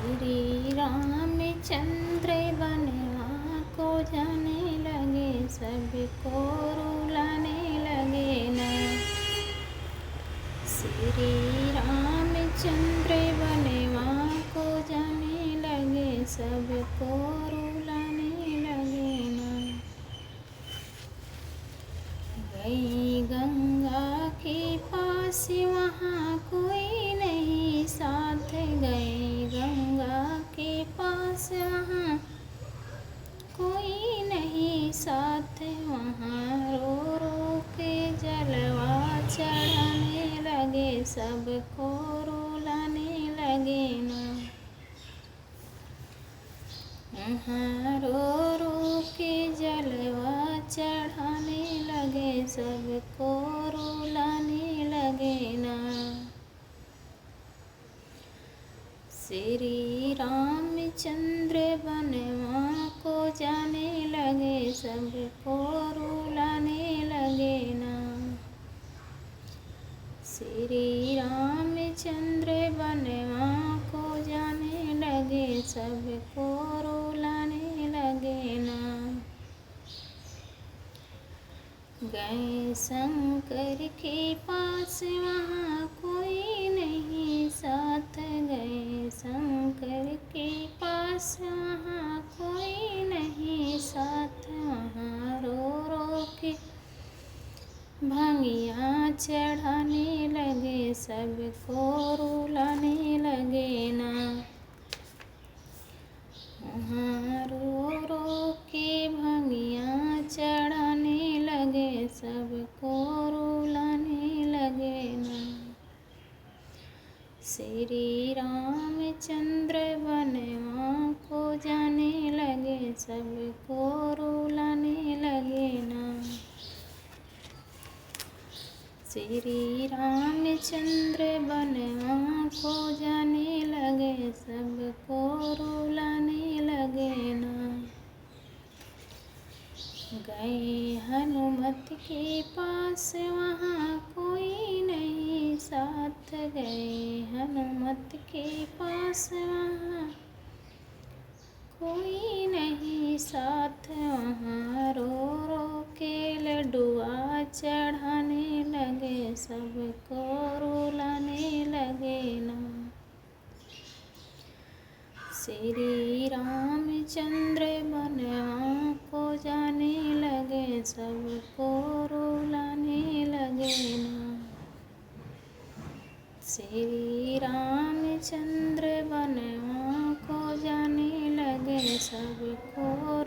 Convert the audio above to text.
श्री रामचंद्र बनवा को जाने लगे, सबको रुलाने लगे ना। श्री रामचंद्र बनवा को जाने लगे, सबको रुलाने लगे ना। गई गंगा के पास वहाँ कोई नहीं साथ, गए गंगा के पास वहाँ कोई नहीं साथ। वहाँ रो रो के जलवा चढ़ाने लगे, सबको रुलाने लगे ना। वहाँ रो रो के जलवा चढ़ाने लगे, सबको रुलाने लगे ना। श्री रामचंद्र बनवा को जाने लगे, सबको रुलाने लगे ना। श्री रामचंद्र बनवा को जाने लगे, सबको रुलाने लगे ना। गए शंकर के पास वहाँ कोई नहीं साथ, गए शंकर के पास वहाँ कोई नहीं साथ। वहाँ रो रो के भांगिया चढ़ाने लगे, सबको रुलाने लगे ना। वहाँ रो रो के भांगिया चढ़ाने लगे, सबको रुलाने लगे ना। श्री रामचंद्र बनवा को जाने लगे, सबको रुलाने लगे ना। श्री रामचंद्र बनवा को जाने लगे, सबको रुलाने लगे ना। गए हनुमत के पास वहाँ कोई नहीं साथ, गए हनुमत के पास वहाँ कोई नहीं साथ। वहाँ रो रो के लड्डुआ चढ़ाने लगे, सबको रुलाने लगे ना। श्री रामचंद्र बनवा को जाने लगे, सबको रुलाने लगे ना। श्री रामचंद्र बनवा को जाने लगे, सबको